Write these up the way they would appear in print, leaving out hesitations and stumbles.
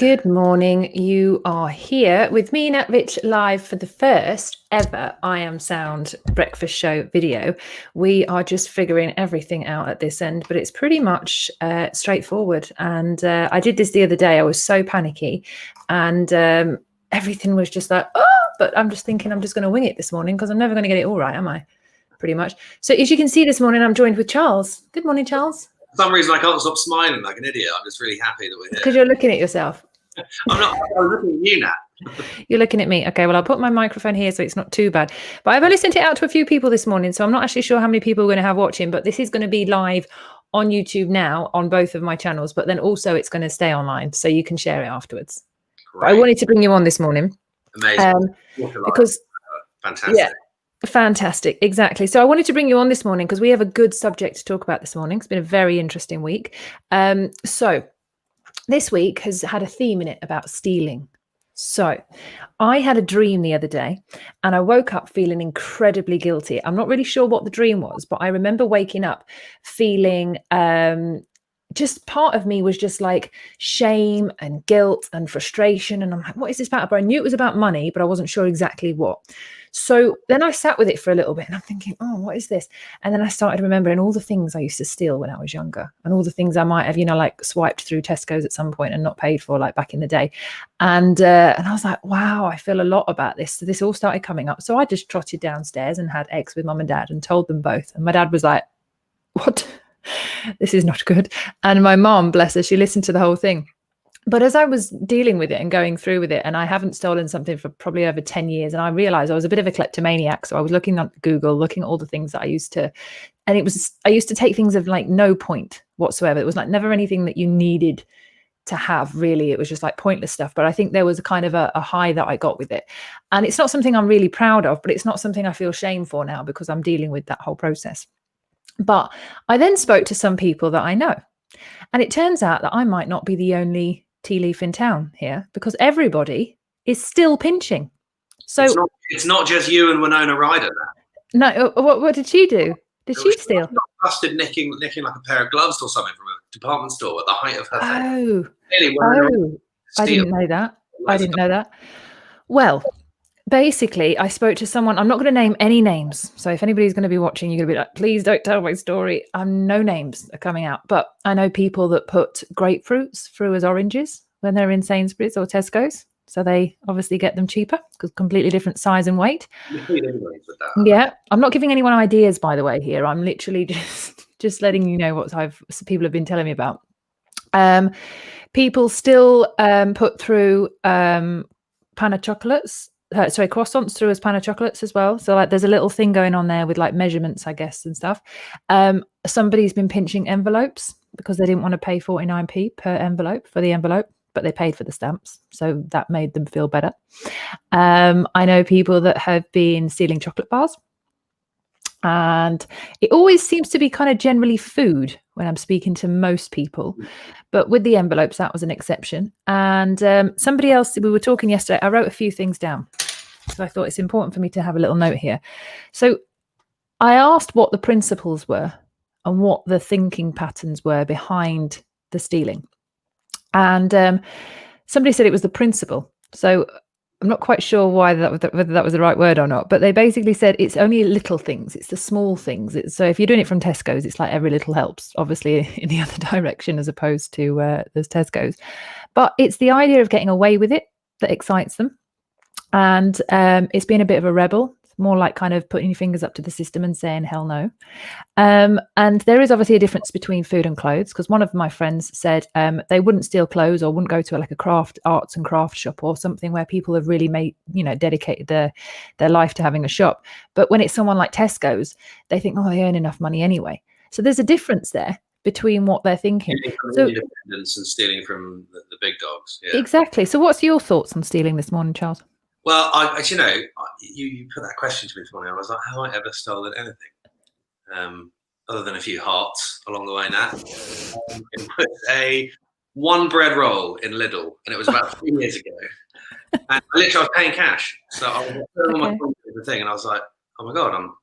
Good morning. You are here with me, Nat Rich, live for the first ever I Am Sound breakfast show video. We are just figuring everything out at this end, but it's pretty much straightforward. And I did this the other day. I was so panicky and everything was just like, oh, but I'm just thinking I'm just going to wing it this morning because I'm never going to get it all right, am I? Pretty much. So as you can see this morning, I'm joined with Charles. Good morning, Charles. For some reason, I can't stop smiling like an idiot. I'm just really happy that we're here. Because you're looking at yourself. I'm looking at you now. You're looking at me. Okay, well, I'll put my microphone here so it's not too bad. But I've only sent it out to a few people this morning, so I'm not actually sure how many people we're going to have watching, but this is going to be live on YouTube now on both of my channels, but then also it's going to stay online so you can share it afterwards. But I wanted to bring you on this morning. Amazing. Because fantastic. Yeah, fantastic. Exactly. So I wanted to bring you on this morning because we have a good subject to talk about this morning. It's been a very interesting week. So this week has had a theme in it about stealing. So I had a dream the other day and I woke up feeling incredibly guilty. I'm not really sure what the dream was, but I remember waking up feeling just part of me was just like shame and guilt and frustration. And I'm like, what is this about? But I knew it was about money, but I wasn't sure exactly what. So then I sat with it for a little bit and I'm thinking, oh, what is this? And then I started remembering all the things I used to steal when I was younger and all the things I might have, like swiped through Tesco's at some point and not paid for, like back in the day. And I was like, wow, I feel a lot about this. So this all started coming up. So I just trotted downstairs and had eggs with mum and dad and told them both. And my dad was like, what? This is not good. And my mom, bless her, she listened to the whole thing. But as I was dealing with it and going through with it, and I haven't stolen something for probably over 10 years, and I realized I was a bit of a kleptomaniac. So I was looking on Google, looking at all the things that I used to, and I used to take things of like no point whatsoever. It was like never anything that you needed to have, really. It was just like pointless stuff. But I think there was a kind of a high that I got with it. And it's not something I'm really proud of, but it's not something I feel shame for now because I'm dealing with that whole process. But I then spoke to some people that I know. And it turns out that I might not be the only tea leaf in town here because everybody is still pinching. So it's not just you and Winona Ryder now. No, what did she do? Did she steal? Busted nicking like a pair of gloves or something from a department store at the height of her thing. I didn't know that. I didn't know that. Well, basically, I spoke to someone. I'm not going to name any names. So if anybody's going to be watching, you're going to be like, please don't tell my story. No names are coming out. But I know people that put grapefruits through as oranges when they're in Sainsbury's or Tesco's. So they obviously get them cheaper because completely different size and weight. Yeah. I'm not giving anyone ideas, by the way, here. I'm literally just letting you know what people have been telling me about. People still put through croissants through as pan of chocolates as well. So like there's a little thing going on there with like measurements, I guess, and stuff. Somebody's been pinching envelopes because they didn't want to pay 49p per envelope for the envelope, but they paid for the stamps. So that made them feel better. I know people that have been stealing chocolate bars. And it always seems to be kind of generally food when I'm speaking to most people. But with the envelopes, that was an exception. And somebody else, we were talking yesterday, I wrote a few things down. So I thought it's important for me to have a little note here. So I asked what the principles were and what the thinking patterns were behind the stealing. And somebody said it was the principle. So I'm not quite sure whether that was the right word or not, but they basically said it's only little things. It's the small things. So if you're doing it from Tesco's, it's like every little helps, obviously in the other direction as opposed to there's Tesco's. But it's the idea of getting away with it that excites them. And it's been a bit of a rebel. It's more like kind of putting your fingers up to the system and saying hell no. And there is obviously a difference between food and clothes, because one of my friends said they wouldn't steal clothes or wouldn't go to like a arts and craft shop or something where people have really made, dedicated their life to having a shop. But when it's someone like Tesco's, they think, oh, they earn enough money anyway. So there's a difference there between what they're thinking. So, independence and stealing from the big dogs. Yeah. Exactly. So what's your thoughts on stealing this morning, Charles? Well, you put that question to me this morning. I was like, have I ever stolen anything? Other than a few hearts along the way now. It was one bread roll in Lidl, and it was about 3 years ago. And I was paying cash. So I was on my phone with the thing, and I was like, oh my God, I'm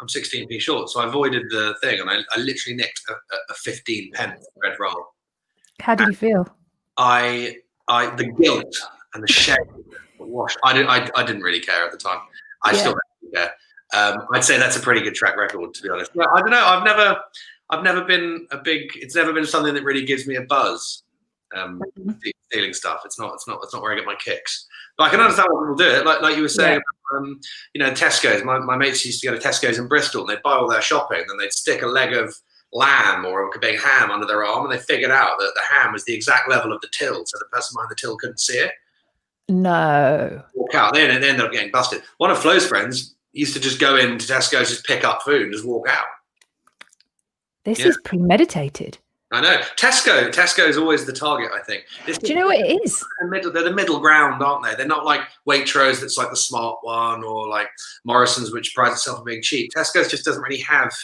16p short. So I avoided the thing, and I literally nicked a 15 pence bread roll. How did you feel? I the guilt and the shame. Wash. I didn't really care at the time. I still don't care. I'd say that's a pretty good track record, to be honest. But I don't know. I've never been a big. It's never been something that really gives me a buzz. Stealing stuff. It's not where I get my kicks. But I can understand why people do it. Like you were saying, Tesco's. My mates used to go to Tesco's in Bristol, and they'd buy all their shopping, and they'd stick a leg of lamb or a big ham under their arm, and they figured out that the ham was the exact level of the till, so the person behind the till couldn't see it. No. Walk out. They ended up getting busted. One of Flo's friends used to just go into Tesco's, just pick up food and just walk out. This is premeditated. I know. Tesco is always the target, I think. Do you know what it is? They're the middle ground, aren't they? They're not like Waitrose, that's like the smart one, or like Morrison's, which prides itself on being cheap. Tesco's just doesn't really have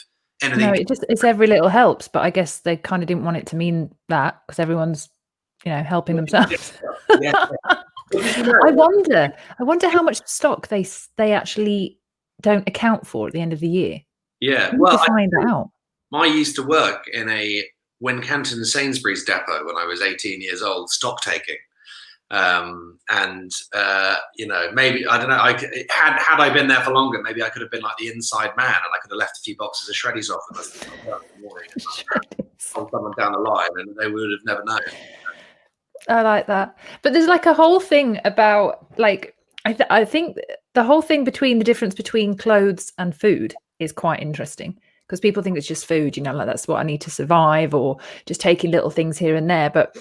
anything. No, it's every little helps, but I guess they kind of didn't want it to mean that because everyone's, helping themselves. I wonder how much stock they actually don't account for at the end of the year. Yeah, well, to find out. I used to work in a Wincanton Sainsbury's depot when I was 18 years old, stock taking. Maybe I don't know. Had I been there for longer, maybe I could have been like the inside man, and I could have left a few boxes of shreddies off and told someone down the line, and they would have never known. I like that. But there's like a whole thing about I think the whole thing between the difference between clothes and food is quite interesting because people think it's just food, like that's what I need to survive or just taking little things here and there. But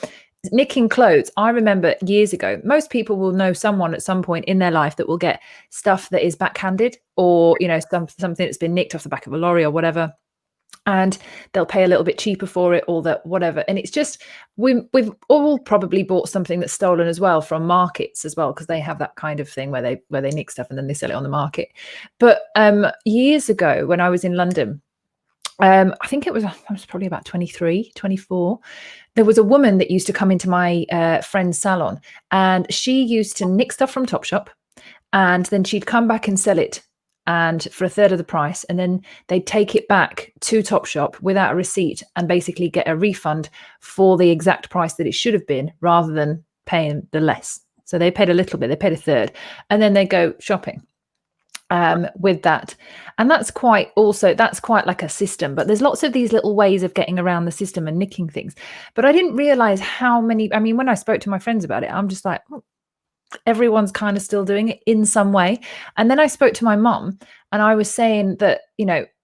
nicking clothes, I remember years ago, most people will know someone at some point in their life that will get stuff that is backhanded or, something that's been nicked off the back of a lorry or whatever. And they'll pay a little bit cheaper for it or that whatever. And it's just, we've all probably bought something that's stolen as well from markets as well, because they have that kind of thing where they nick stuff and then they sell it on the market. But years ago when I was in London, I think I was probably about 23, 24. There was a woman that used to come into my friend's salon and she used to nick stuff from Topshop and then she'd come back and sell it and for a third of the price, and then they'd take it back to Topshop without a receipt and basically get a refund for the exact price that it should have been rather than paying the less. So they paid a little bit, they paid a third, and then they go shopping with that. And that's quite like a system, but there's lots of these little ways of getting around the system and nicking things. But I didn't realize how many, when I spoke to my friends about it, I'm just like, everyone's kind of still doing it in some way. And then I spoke to my mum and I was saying that,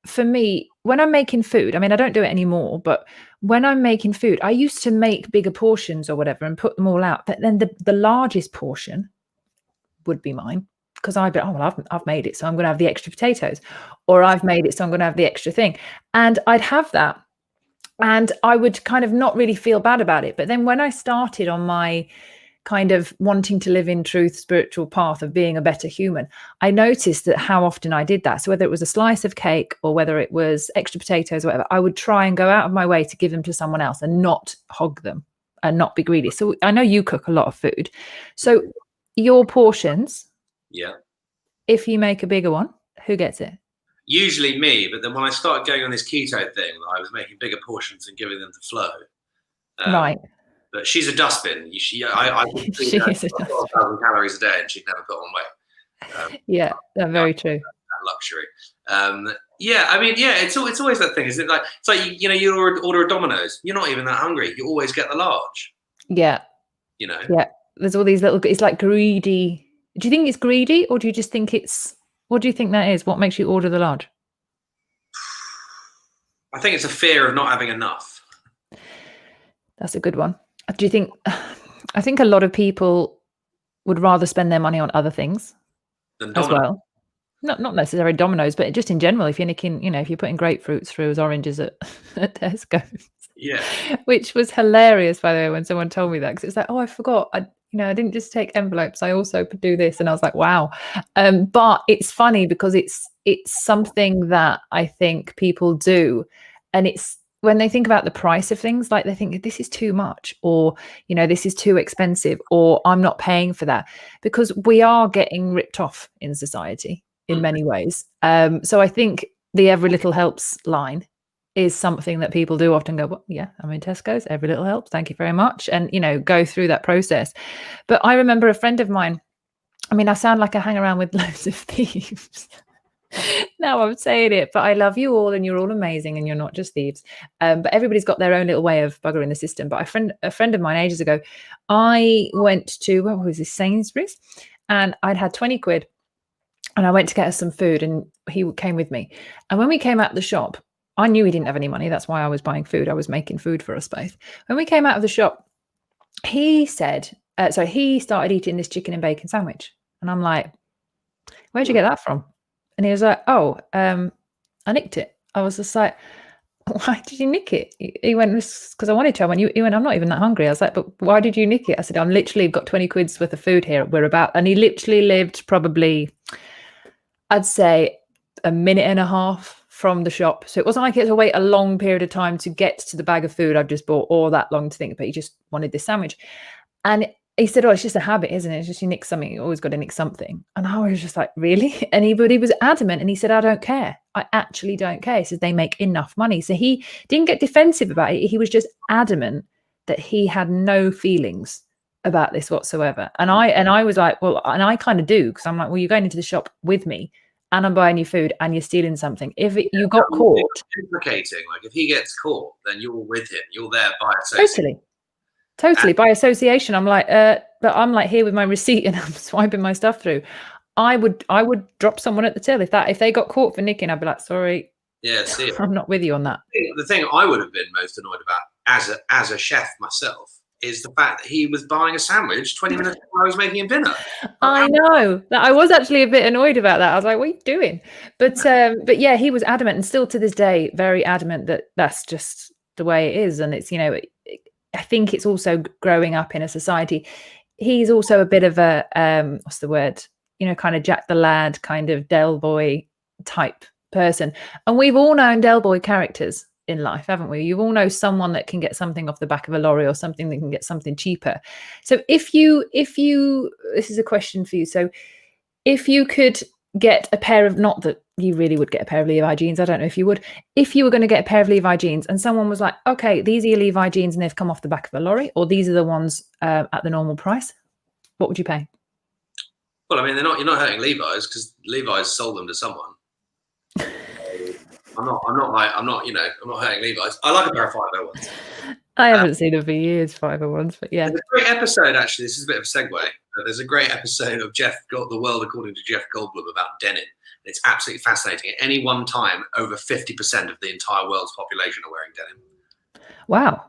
for me, when I'm making food, I don't do it anymore, but when I'm making food, I used to make bigger portions or whatever and put them all out. But then the largest portion would be mine because I'd be, I've made it, so I'm going to have the extra potatoes, or I've made it, so I'm going to have the extra thing. And I'd have that and I would kind of not really feel bad about it. But then when I started on my kind of wanting to live in truth, spiritual path of being a better human, I noticed that how often I did that. So whether it was a slice of cake or whether it was extra potatoes or whatever, I would try and go out of my way to give them to someone else and not hog them and not be greedy. So I know you cook a lot of food. So your portions, if you make a bigger one, who gets it? Usually me, but then when I started going on this keto thing, I was making bigger portions and giving them to Flo. Right. But she's a dustbin. I she is a 12,000 calories a day, and she'd never put on weight. Yeah, that's very true. That luxury. It's always that thing. It's like you order a Domino's. You're not even that hungry. You always get the large. Yeah. Yeah. There's all these little. It's like greedy. Do you think it's greedy, or do you just think it's? What do you think that is? What makes you order the large? I think it's a fear of not having enough. That's a good one. Do you think? I think a lot of people would rather spend their money on other things as well. Not necessarily Domino's, but just in general. If you're nicking, if you're putting grapefruits through as oranges at Tesco's. Yeah. Which was hilarious, by the way, when someone told me that, because it's like, oh, I forgot. I didn't just take envelopes. I also do this, and I was like, wow. But it's funny because it's something that I think people do, and it's. When they think about the price of things, like they think this is too much, or, this is too expensive, or I'm not paying for that, because we are getting ripped off in society in many ways. So I think the every little helps line is something that people do often go, well, yeah, I'm in Tesco's, every little helps, thank you very much, and go through that process. But I remember a friend of mine, I mean, I sound like I hang around with loads of thieves. Now I'm saying it, but I love you all and you're all amazing and you're not just thieves. But everybody's got their own little way of buggering the system. But a friend of mine ages ago, I went to, what was this, Sainsbury's, and I'd had 20 quid and I went to get us some food and he came with me. And when we came out of the shop, I knew he didn't have any money. That's why I was buying food. I was making food for us both. When we came out of the shop, he said, he started eating this chicken and bacon sandwich. And I'm like, where'd you get that from? And he was like, oh, I nicked it. I was just like, why did you nick it? He went, because I wanted to. He went, I'm not even that hungry. I was like, but why did you nick it? I said, I'm literally got 20 quid's worth of food here. And he literally lived probably, I'd say, a minute and a half from the shop. So it wasn't like he had to wait a long period of time to get to the bag of food I've just bought, or that long to think, but he just wanted this sandwich. And he said, oh, it's just a habit, isn't it? It's just you nick something, you always got to nick something. And I was just like, really? And he was adamant, and he said, I don't care. I actually don't care. He says they make enough money. So he didn't get defensive about it. He was just adamant that he had no feelings about this whatsoever. And I was like, well, and I kind of do, because I'm like, well, you're going into the shop with me and I'm buying you food and you're stealing something. If you got caught. Implicating, like if he gets caught, then you're with him. You're there by association. Totally. By association. I'm like, but I'm like here with my receipt and I'm swiping my stuff through. I would drop someone at the till if they got caught for nicking. I'd be like, sorry. Yeah, see, I'm not with you on that. The thing I would have been most annoyed about as a chef myself is the fact that he was buying a sandwich 20 minutes before I was making him dinner. I know that I was actually a bit annoyed about that. I was like, what are you doing? But yeah, he was adamant, and still to this day, very adamant that that's just the way it is. And it's, I think it's also growing up in a society. He's also a bit of a, what's the word? Kind of Jack the Lad, kind of Del Boy type person. And we've all known Del Boy characters in life, haven't we? You all know someone that can get something off the back of a lorry, or something that can get something cheaper. So if you, this is a question for you. So if you could get a pair of, not that you really would get a pair of Levi jeans, I don't know if you would, if you were going to get a pair of Levi jeans and someone was like, okay, these are your Levi jeans and they've come off the back of a lorry, or these are the ones at the normal price, what would you pay? Well, I mean, you're not hurting Levi's, because Levi's sold them to someone. I'm not hurting Levi's. I like a pair of 501s. I haven't seen them for years, 501s, but yeah. There's a great episode, actually. This is a bit of a segue. There's a great episode of The World According to Jeff Goldblum about denim. It's absolutely fascinating. At any one time, over 50% of the entire world's population are wearing denim. Wow.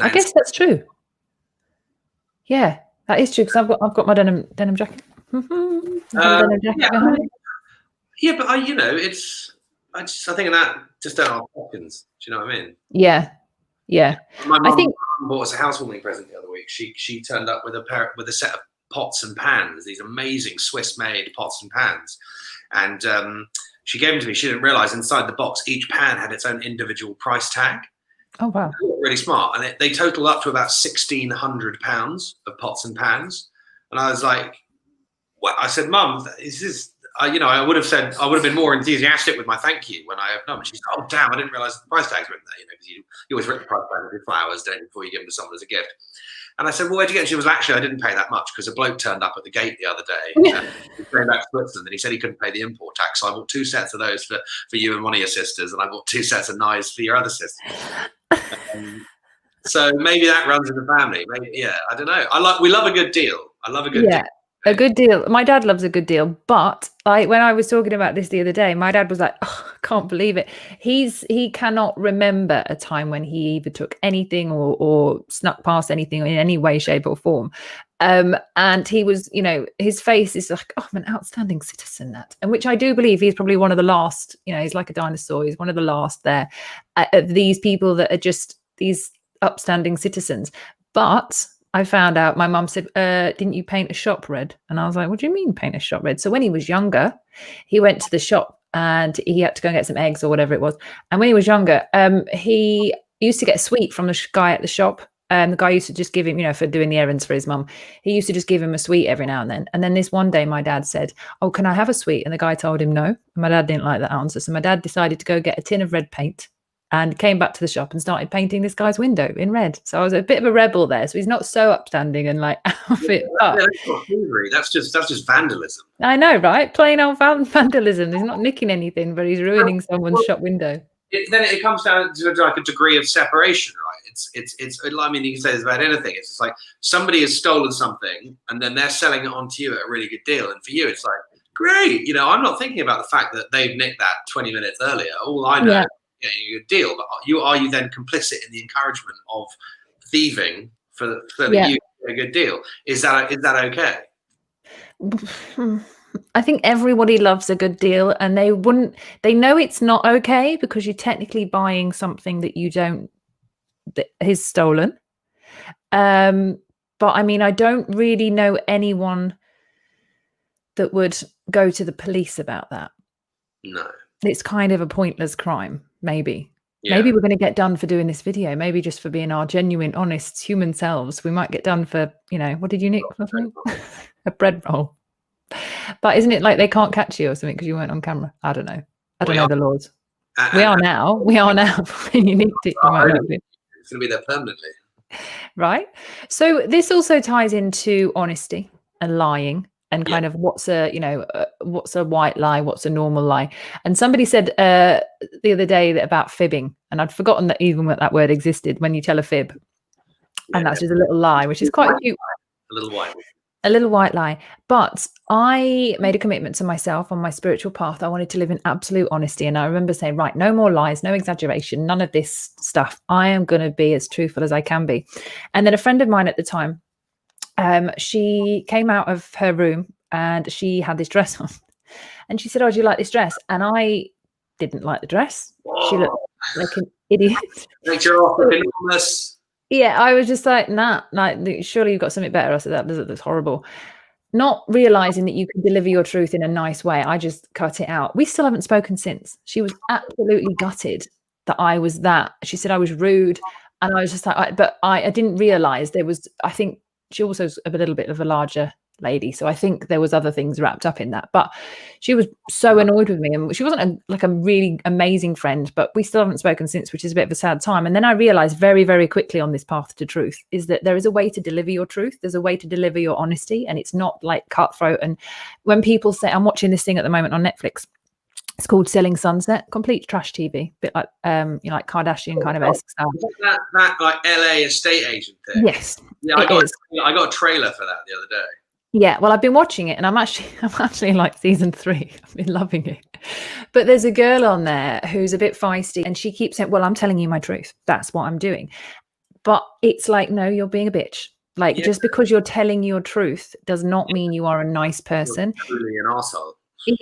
I guess that's true. Yeah, that is true, because I've got my denim jacket. Yeah, but I think of that just don't have options. Do you know what I mean? Yeah. My mum bought us a housewarming present the other week. She turned up with a set of pots and pans, these amazing Swiss-made pots and pans, and she gave them to me. She didn't realise inside the box each pan had its own individual price tag. Oh wow! Really smart, and they totaled up to about £1,600 of pots and pans. And I was like, "What?" I said, "Mum, is this?" I would have been more enthusiastic with my thank you when I opened up. And she said, "Oh damn, I didn't realise the price tags were in there." Because you always write the price tag with your flowers, don't you, before you give them to someone as a gift. And I said, "Well, where'd you get it?" She was actually, I didn't pay that much, because a bloke turned up at the gate the other day. He came back to Switzerland, and he said he couldn't pay the import tax. So I bought 2 sets of those for you and one of your sisters, and I bought 2 sets of knives for your other sister. So maybe that runs in the family. Maybe, yeah, I don't know. We love a good deal. I love a good deal. A good deal. My dad loves a good deal, but when I was talking about this the other day, my dad was like, oh, I can't believe it. He cannot remember a time when he either took anything or snuck past anything in any way, shape or form. And he was, his face is like, oh, I'm an outstanding citizen, and which I do believe he's probably one of the last, he's like a dinosaur. He's one of the last there of these people that are just these upstanding citizens. But I found out, my mum said, didn't you paint a shop red? And I was like, what do you mean paint a shop red? So when he was younger, he went to the shop and he had to go and get some eggs or whatever it was. And when he was younger, he used to get a sweet from the guy at the shop. The guy used to just give him, for doing the errands for his mum. He used to just give him a sweet every now and then. And then this one day, my dad said, oh, can I have a sweet? And the guy told him no. And my dad didn't like that answer. So my dad decided to go get a tin of red paint and came back to the shop and started painting this guy's window in red. So I was a bit of a rebel there. So he's not so upstanding and like outfit. Yeah, that's not thievery. That's just vandalism. I know, right? Plain old vandalism. He's not nicking anything, but he's ruining someone's shop window. Then it comes down to like a degree of separation, right? It's. I mean, you can say this about anything. It's just like somebody has stolen something and then they're selling it on to you at a really good deal, and for you, it's like great. You know, I'm not thinking about the fact that they've nicked that 20 minutes earlier. All I know. Yeah. Getting a good deal, but are you then complicit in the encouragement of thieving so that you get a good deal? Is that okay? I think everybody loves a good deal, and they know it's not okay because you're technically buying something that that is stolen. But I mean, I don't really know anyone that would go to the police about that. No. It's kind of a pointless crime, maybe. Yeah. Maybe we're going to get done for doing this video. Maybe just for being our genuine, honest human selves. We might get done for, what did you nick? A bread roll. But isn't it like they can't catch you or something because you weren't on camera? I don't know. I don't know the laws. We are now. When you nicked it. It's going to be there permanently. Right. So this also ties into honesty and lying. And kind of what's a white lie, what's a normal lie. And somebody said the other day about fibbing, and I'd forgotten that even that word existed when you tell a fib. And that's just a little lie, which is quite cute. A little white lie. But I made a commitment to myself on my spiritual path. I wanted to live in absolute honesty. And I remember saying, right, no more lies, no exaggeration, none of this stuff. I am going to be as truthful as I can be. And then a friend of mine at the time, she came out of her room and she had this dress on, and she said, "Oh, do you like this dress?" And I didn't like the dress. She looked like an idiot. Yeah, I was just like, nah, surely you've got something better. I said, that looks horrible. Not realizing that you can deliver your truth in a nice way. I just cut it out. We still haven't spoken since. She was absolutely gutted that I was that. She said I was rude, and I was just like, but I didn't realize there was, I think, she also was a little bit of a larger lady. So I think there was other things wrapped up in that. But she was so annoyed with me. And she wasn't a really amazing friend, but we still haven't spoken since, which is a bit of a sad time. And then I realized very, very quickly on this path to truth is that there is a way to deliver your truth. There's a way to deliver your honesty. And it's not like cutthroat. And when people say, I'm watching this thing at the moment on Netflix, it's called Selling Sunset, complete trash TV, bit like like Kardashian kind of esque style. That like LA estate agent thing. Yes, yeah, I got a trailer for that the other day. Yeah, well, I've been watching it, and I'm actually in like season 3. I've been loving it. But there's a girl on there who's a bit feisty, and she keeps saying, "Well, I'm telling you my truth. That's what I'm doing." But it's like, no, you're being a bitch. Like just because you're telling your truth does not mean you are a nice person. You're truly an arsehole.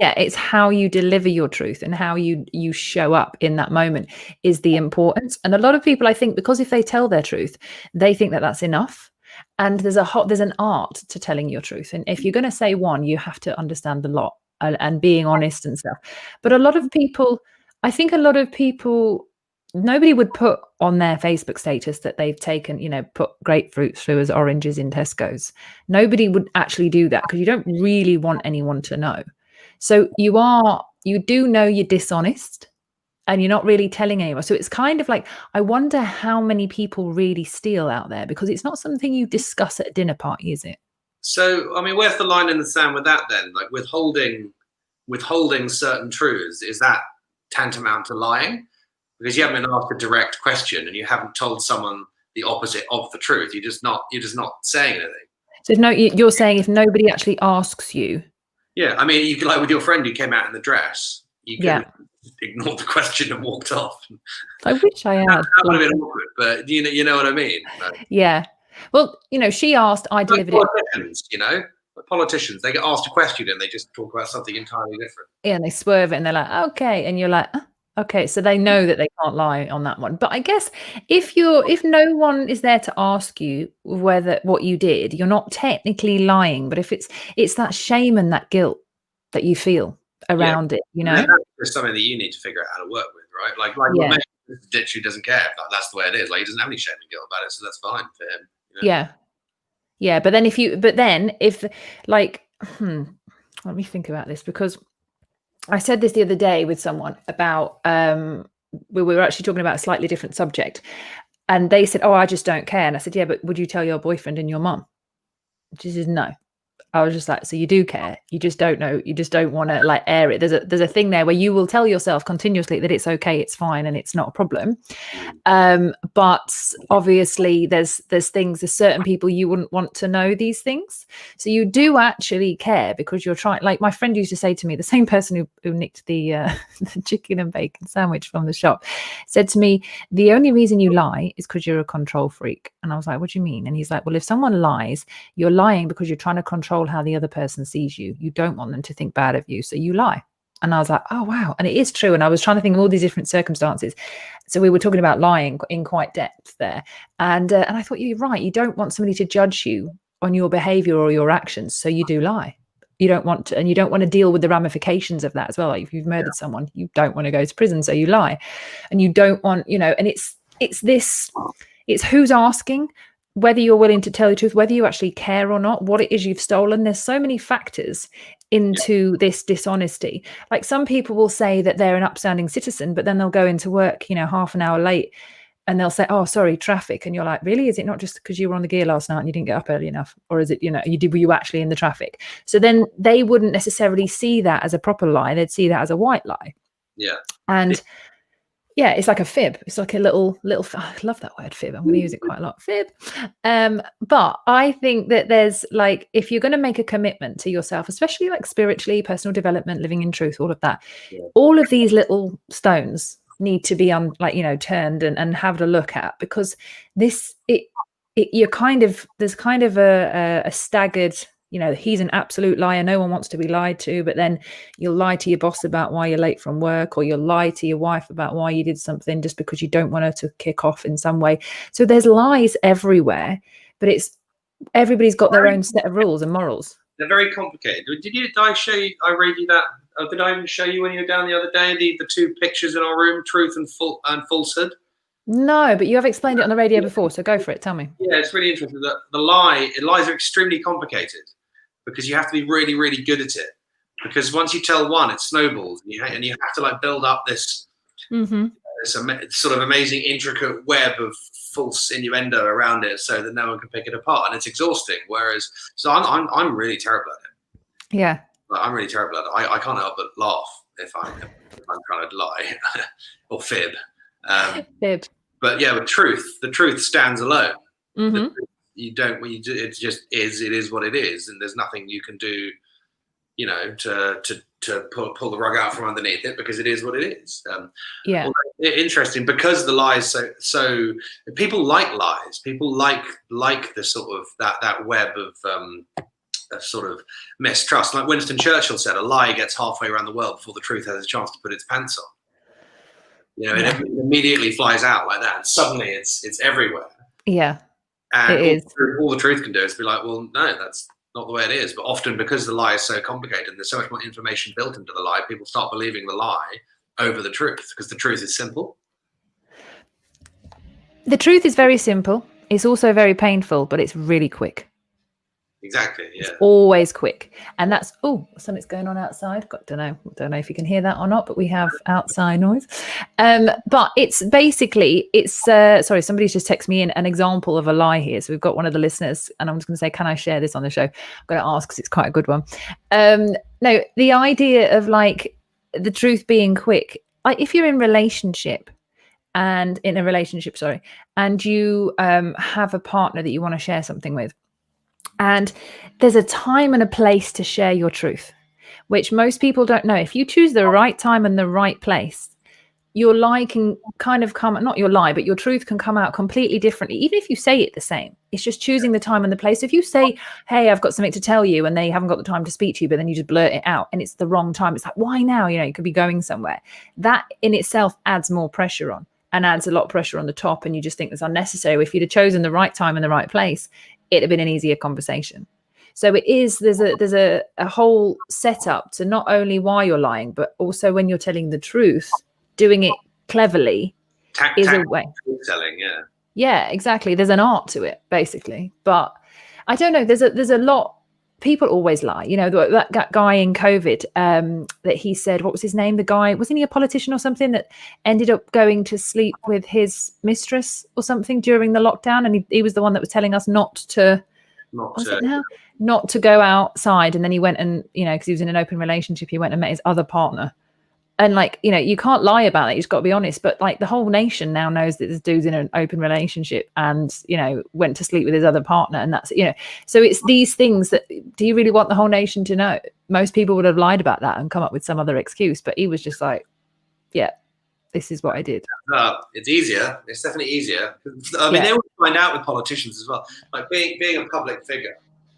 Yeah, it's how you deliver your truth and how you show up in that moment is the importance. And a lot of people, I think, because if they tell their truth, they think that that's enough. And there's an art to telling your truth. And if you're going to say one, you have to understand the lot and being honest and stuff. But a lot of people, nobody would put on their Facebook status that they've taken, put grapefruits through as oranges in Tesco's. Nobody would actually do that because you don't really want anyone to know. So you do know you're dishonest and you're not really telling anyone. So it's kind of like, I wonder how many people really steal out there, because it's not something you discuss at a dinner party, is it? So, I mean, where's the line in the sand with that then? Like withholding certain truths, is that tantamount to lying? Because you haven't been asked a direct question and you haven't told someone the opposite of the truth. You're just not saying anything. So you're saying if nobody actually asks you. Yeah, I mean, you could, like with your friend who came out in the dress, you could ignored the question and walked off. I wish I had. That would have been awkward, but you know what I mean? Like, yeah. Well, she asked, I delivered it. Politicians, they get asked a question and they just talk about something entirely different. Yeah, and they swerve it and they're like, okay. And you're like, okay. So they know that they can't lie on that one. But I guess if no one is there to ask you what you did, you're not technically lying. But if it's that shame and that guilt that you feel around it, that's something that you need to figure out how to work with, right? Like my mate literally doesn't care. That's the way it is. Like he doesn't have any shame and guilt about it, so that's fine for him. Yeah. But then if let me think about this, because I said this the other day with someone about we were actually talking about a slightly different subject, and they said, oh, I just don't care. And I said, yeah, but would you tell your boyfriend and your mum? She says, no. I was just like, so you do care, you just don't know, you just don't want to like air it. There's a thing there where you will tell yourself continuously that it's okay, it's fine, and it's not a problem. But obviously there's certain people you wouldn't want to know these things. So you do actually care because you're trying. Like my friend used to say to me, the same person who nicked the the chicken and bacon sandwich from the shop, said to me, the only reason you lie is because you're a control freak. And I was like, what do you mean? And he's like, well, if someone lies, you're lying because you're trying to control how the other person sees you. You don't want them to think bad of you, so you lie. And I was like, oh wow. And it is true. And I was trying to think of all these different circumstances. So we were talking about lying in quite depth there, and I thought, you're right, you don't want somebody to judge you on your behavior or your actions, so you do lie. You don't want to, and you don't want to deal with the ramifications of that as well. Like if you've murdered someone, you don't want to go to prison, so you lie. And you don't want, and it's who's asking, whether you're willing to tell the truth, whether you actually care or not, what it is you've stolen. There's so many factors into this dishonesty. Like some people will say that they're an upstanding citizen, but then they'll go into work, half an hour late, and they'll say, oh, sorry, traffic. And you're like, really? Is it not just because you were on the gear last night and you didn't get up early enough? Or is it, were you actually in the traffic? So then they wouldn't necessarily see that as a proper lie. They'd see that as a white lie. Yeah. And yeah, it's like a fib. It's like a little. I love that word, fib. I'm going to use it quite a lot. Fib. But I think that there's like, if you're going to make a commitment to yourself, especially like spiritually, personal development, living in truth, all of that, all of these little stones need to be turned and have a look at, because there's kind of a staggered, he's an absolute liar, no one wants to be lied to, but then you'll lie to your boss about why you're late from work, or you'll lie to your wife about why you did something just because you don't want her to kick off in some way. So there's lies everywhere, but everybody's got their own set of rules and morals. They're very complicated. Did I show you, I read you that, did I even show you when you were down the other day, the two pictures in our room, truth and falsehood? No, but you have explained it on the radio before, so go for it. Tell me. Yeah, it's really interesting. Lies are extremely complicated because you have to be really, really good at it. Because once you tell one, it snowballs, and you have to like build up this, this sort of amazing, intricate web of false innuendo around it, so that no one can pick it apart, and it's exhausting. Whereas, so I'm really terrible at it. Yeah, I'm really terrible at it. I can't help but laugh if I'm trying to lie or fib. Fib. But yeah, with truth, the truth stands alone. You don't. When you do, it just is. It is what it is, and there's nothing you can do, to pull the rug out from underneath it, because it is what it is. Interesting, because the lies so people like lies. People like the sort of that web of sort of mistrust. Like Winston Churchill said, a lie gets halfway around the world before the truth has a chance to put its pants on. It immediately flies out like that, and suddenly it's everywhere. Yeah, and it is. All the truth can do is be like, well, no, that's not the way it is. But often, because the lie is so complicated, and there's so much more information built into the lie, people start believing the lie over the truth, because the truth is simple. The truth is very simple. It's also very painful, but it's really quick. Exactly. Yeah. It's always quick. And that's something's going on outside. Don't know if you can hear that or not, but we have outside noise. But it's basically sorry, somebody's just texted me in an example of a lie here. So we've got one of the listeners, and I'm just going to say, can I share this on the show? I'm going to ask because it's quite a good one. No, the idea of like the truth being quick, like if you're in a relationship, and you have a partner that you want to share something with, and there's a time and a place to share your truth, which most people don't know. If you choose the right time and the right place, your lie can kind of come, not your lie, but your truth can come out completely differently, even if you say it the same. It's just choosing the time and the place. If you say, hey, I've got something to tell you, and they haven't got the time to speak to you, but then you just blurt it out and it's the wrong time. It's like, why now? You could be going somewhere. That in itself adds more pressure on, and adds a lot of pressure on the top. And you just think it's unnecessary. If you'd have chosen the right time and the right place, it'd have been an easier conversation. So there's a whole setup to not only why you're lying, but also when you're telling the truth, doing it cleverly is a way. Telling, yeah. Yeah, exactly. There's an art to it, basically. But I don't know. There's a lot people always lie. You know, that guy in COVID that he said, what was his name? The guy, wasn't he a politician or something that ended up going to sleep with his mistress or something during the lockdown? And he was the one that was telling us not to go outside. And then he went and, you know, because he was in an open relationship, he went and met his other partner. And like, you know, you can't lie about it. You've got to be honest. But like the whole nation now knows that this dude's in an open relationship and, you know, went to sleep with his other partner. And that's, you know, so it's these things that, do you really want the whole nation to know? Most people would have lied about that and come up with some other excuse. But he was just like, yeah, this is what I did. It's easier. It's definitely easier. I mean, they always find out with politicians as well. Like being a public figure.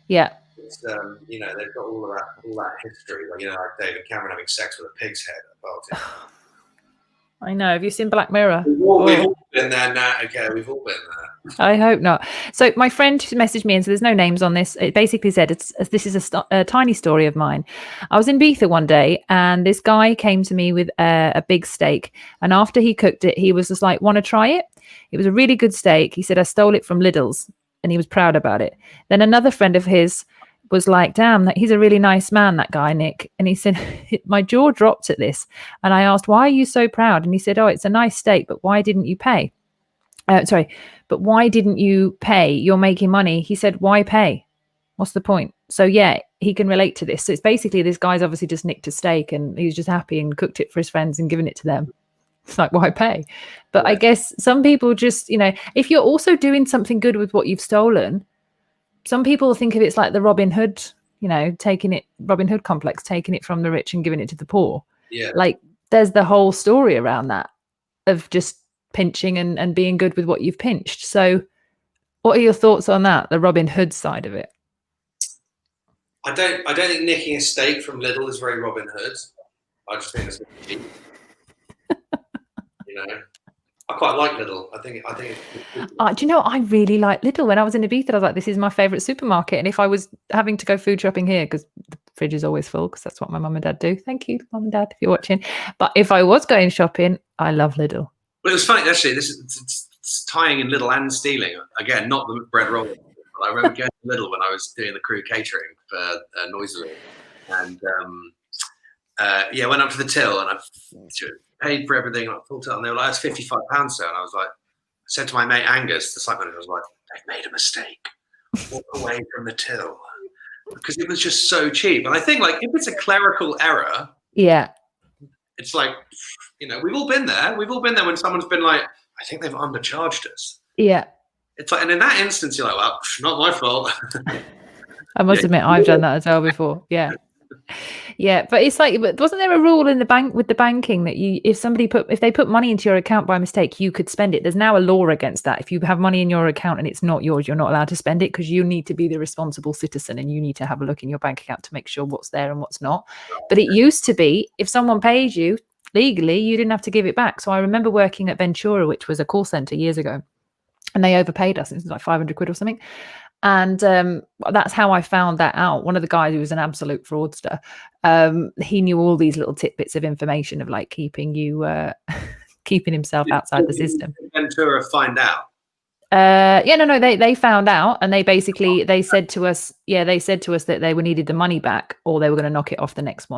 Yeah. It's, you know, they've got all that history. Like, you know, like David Cameron having sex with a pig's head. I know. Have you seen Black Mirror? We've all been there now. Okay, we've all been there. I hope not. So my friend messaged me, and so there's no names on this. It basically said, this is a tiny story of mine. I was in Ibiza one day, and this guy came to me with a big steak. And after he cooked it, he was just like, want to try it? It was a really good steak. He said, I stole it from Lidl's, and he was proud about it. Then another friend of his was like, damn, he's a really nice man, that guy, Nick. And he said, my jaw dropped at this. And I asked, why are you so proud? And he said, oh, it's a nice steak, but why didn't you pay? But why didn't you pay? You're making money. He said, why pay? What's the point? So yeah, he can relate to this. So it's basically, this guy's obviously just nicked a steak and he's just happy and cooked it for his friends and given it to them. It's like, why pay? But I guess some people just, you know, if you're also doing something good with what you've stolen, some people think of it's like the Robin Hood, you know, Robin Hood complex, taking it from the rich and giving it to the poor. Yeah. Like there's the whole story around that of just pinching and being good with what you've pinched. So what are your thoughts on that, the Robin Hood side of it? I don't think nicking a steak from Lidl is very Robin Hood. I just think it's cheap. You know, I quite like Lidl. I think do you know, I really like Lidl. When I was in Ibiza, I was like, this is my favorite supermarket. And if I was having to go food shopping here, because the fridge is always full, because that's what my mum and dad do. Thank you, mum and dad, if you're watching. But if I was going shopping, I love Lidl. Well, it was funny, actually. It's tying in Lidl and stealing. Again, not the bread roll. But I remember going to Lidl when I was doing the crew catering for Noisily. And yeah, went up to the till and I paid for everything. And I pulled it and they were like, that's £55, sir. And I was like, I said to my mate Angus, the site manager, I was like, they've made a mistake. Walk away from the till. Because it was just so cheap. And I think, like, if it's a clerical error, yeah, it's like, you know, we've all been there. We've all been there when someone's been like, I think they've undercharged us. Yeah. It's like, and in that instance, you're like, well, not my fault. I must admit, I've done that as well before. Yeah. Yeah, but it's like, wasn't there a rule in the bank with the banking that if they put money into your account by mistake, you could spend it? There's now a law against that. If you have money in your account and it's not yours, you're not allowed to spend it, because you need to be the responsible citizen and you need to have a look in your bank account to make sure what's there and what's not. But it used to be, if someone paid you legally, you didn't have to give it back. So I remember working at Ventura, which was a call center years ago, and they overpaid us. It was like 500 quid or something. And that's how I found that out. One of the guys who was an absolute fraudster, he knew all these little tidbits of information of like keeping himself outside the system. Ventura find out? No, they found out, and they basically they said to us that they needed the money back, or they were going to knock it off the next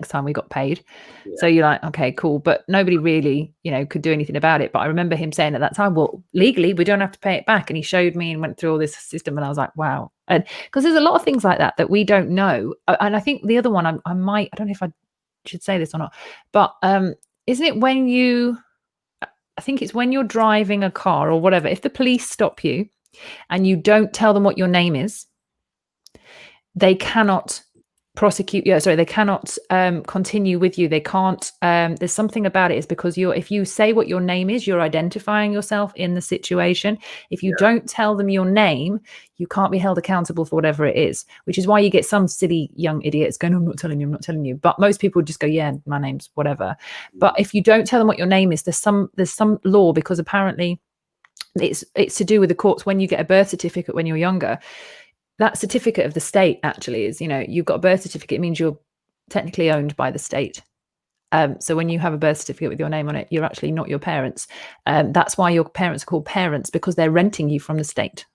time we got paid. Yeah. So you're like, okay, cool, but nobody really, you know, could do anything about it. But I remember him saying at that time, well, legally we don't have to pay it back, and he showed me and went through all this system, and I was like, wow. And because there's a lot of things like that we don't know. And I think the other one, I don't know if I should say this or not, but isn't it when I think it's when you're driving a car or whatever, if the police stop you and you don't tell them what your name is, they cannot prosecute you. Sorry, they cannot continue with you. They can't. There's something about it. Is because if you say what your name is, you're identifying yourself in the situation. If you don't tell them your name, you can't be held accountable for whatever it is, which is why you get some silly young idiots going, I'm not telling you. But most people just go, yeah, my name's whatever. But if you don't tell them what your name is, there's some law, because apparently it's to do with the courts. When you get a birth certificate when you're younger, that certificate of the state actually is, you know, you've got a birth certificate, it means you're technically owned by the state. So when you have a birth certificate with your name on it, you're actually not your parents. That's why your parents are called parents, because they're renting you from the state,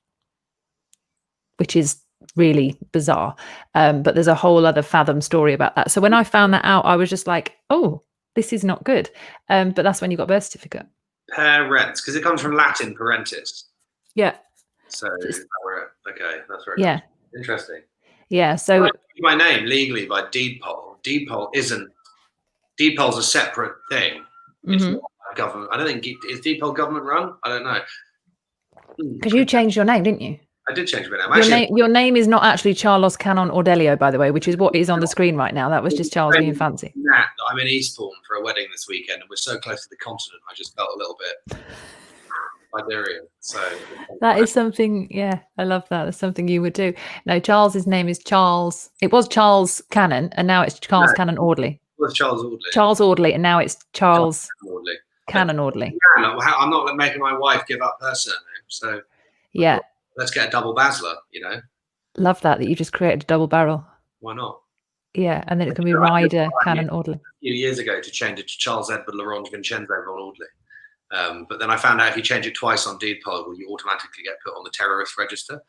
which is really bizarre. But there's a whole other Fathom story about that. So when I found that out, I was just like, oh, this is not good. But that's when you got birth certificate. Parents, because it comes from Latin parentis. Yeah. So okay, that's very yeah. Interesting. Yeah. So my name legally by deed poll. Deed poll isn't. Deed poll's a separate thing. It's not government. I don't think is deed poll government run. I don't know. Because you changed your name, didn't you? I did change my name. Your name is not actually Charles Canon Ordelio, by the way, which is what is on the screen right now. That was just Charles being fancy. I'm in Eastbourne for a wedding this weekend, and we're so close to the continent. I just felt a little bit Iberian. So that is something. Yeah, I love that. That's something you would do. No, Charles's name is Charles. It was Charles Canon, and now it's Charles Canon Audley. It was Charles Audley. Charles Audley, and now it's Charles Audley. Canon Audley. Yeah, I'm not making my wife give up her surname. So yeah. Let's get a double Basler, Love that you just created a double barrel. Why not? Yeah, and then it can be Ryder, Canon, Audley. A few years ago to change it to Charles Edward Laurent Vincenzo von Audley. But then I found out if you change it twice on deed poll, you automatically get put on the terrorist register.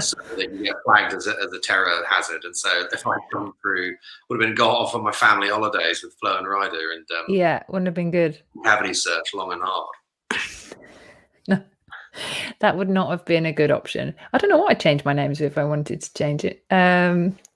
So that you get flagged as a terror hazard. And so if I'd gone through, would have been got off on my family holidays with Flo and Ryder. And yeah, wouldn't have been good. Cavity search long and hard. No. That would not have been a good option. I don't know what I'd change my name to if I wanted to change it.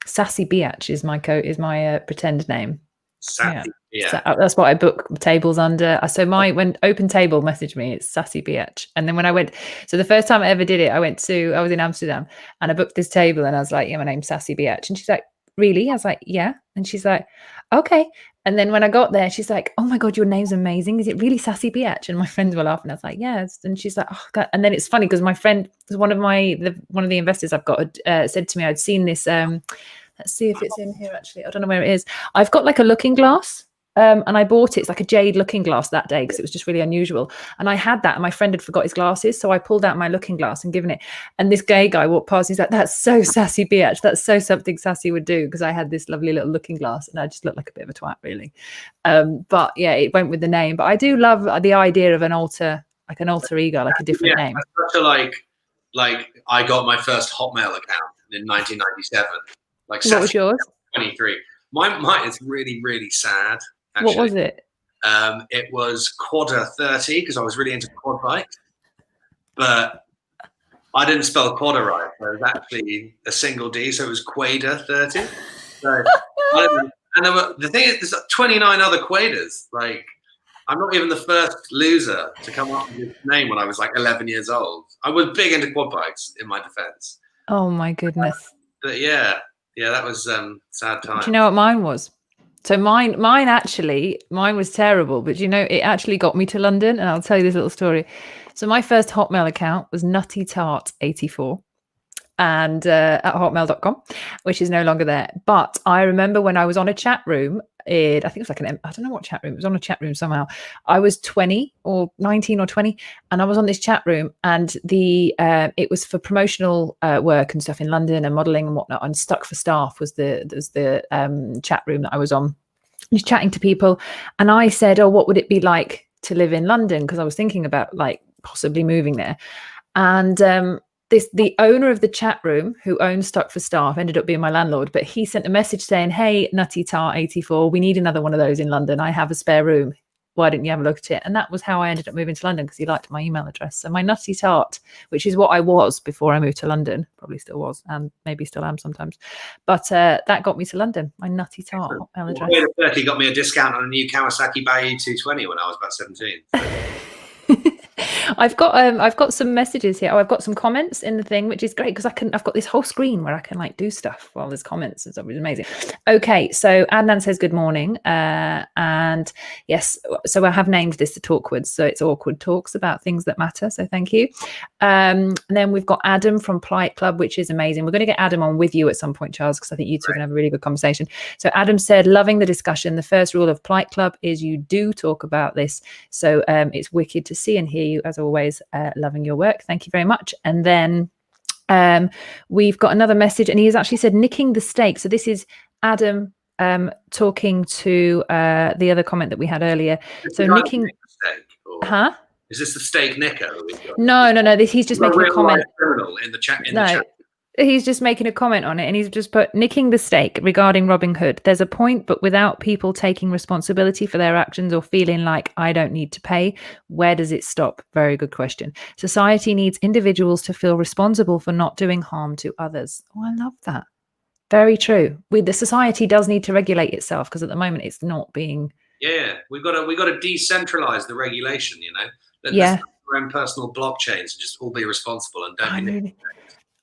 Sassy Biatch is my pretend name. Sassy Biatch. So that's what I book tables under. So when Open Table messaged me, it's Sassy Biatch. And then when I went, so the first time I ever did it, I was in Amsterdam and I booked this table and I was like, yeah, my name's Sassy Biatch. And she's like, really? I was like, yeah. And she's like, okay. And then when I got there, she's like, oh my God, your name's amazing. Is it really Sassy Biatch? And my friends were laughing. I was like, yes. And she's like, oh God. And then it's funny because my friend, one of the investors I've got said to me, I'd seen this, let's see if it's in here actually. I don't know where it is. I've got like a looking glass. And I bought it. It's like a jade looking glass that day because it was just really unusual. And I had that and my friend had forgot his glasses. So I pulled out my looking glass and given it. And this gay guy walked past. He's like, that's so Sassy Biatch. That's so something Sassy would do because I had this lovely little looking glass and I just looked like a bit of a twat really. But yeah, it went with the name. But I do love the idea of an alter ego, like a different name. Like I got my first Hotmail account in 1997. Like what was yours? 23. Mine is really, really sad. Actually. What was it? It was Quadder 30 because I was really into quad bikes, but I didn't spell Quadder right. So it was actually a single D, so it was Quader 30. So, and the thing is, there's 29 other Quaders. Like, I'm not even the first loser to come up with this name when I was like 11 years old. I was big into quad bikes, in my defense. Oh my goodness! But yeah, that was sad time. Do you know what mine was? So mine was terrible, but it actually got me to London, and I'll tell you this little story. So my first Hotmail account was Nutty Tart 84 and at hotmail.com, which is no longer there. But I remember when I was on a chat room, I think it was like I don't know what chat room, it was on a chat room somehow. I was 20 or 19 or 20 and I was on this chat room and it was for promotional work and stuff in London and modeling and whatnot, and Stuck for Staff was the chat room that I was on. I was chatting to people and I said, oh, what would it be like to live in London? Because I was thinking about like possibly moving there. And the owner of the chat room who owns Stuck for Staff ended up being my landlord, but he sent a message saying, hey, Nutty Tart 84, we need another one of those in London. I have a spare room. Why didn't you have a look at it? And that was how I ended up moving to London, because he liked my email address. So my Nutty Tart, which is what I was before I moved to London, probably still was, and maybe still am sometimes. But that got me to London, my Nutty Tart email address. Well, he got me a discount on a new Kawasaki Bayou 220 when I was about 17. I've got some messages here. I've got some comments in the thing, which is great because I've got this whole screen where I can like do stuff while there's comments and stuff, which is amazing. Okay, so Adnan says good morning, and yes, so I have named this the Talkwards, so it's awkward talks about things that matter. So thank you. And then we've got Adam from Plight Club, which is amazing. We're going to get Adam on with you at some point, Charles, because I think you two are going to have a really good conversation. So Adam said, loving the discussion. The first rule of Plight Club is you do talk about this. So it's wicked to see and hear you as always. Loving your work. Thank you very much. And then we've got another message, and he has actually said nicking the steak. So this is Adam talking to the other comment that we had earlier. So nicking the steak, huh? Is this the steak nicker? No. He's just making a comment. In the chat. No. he's just making a comment on it, and he's just put nicking the stake regarding Robin Hood. There's a point, but without people taking responsibility for their actions or feeling like I don't need to pay, where does it stop? Very good question. Society needs individuals to feel responsible for not doing harm to others. Oh, I love that. Very true. The society does need to regulate itself, because at the moment it's not being. Yeah, we've got to decentralize the regulation. Let's Yeah. have our own personal blockchains and just all be responsible and don't be.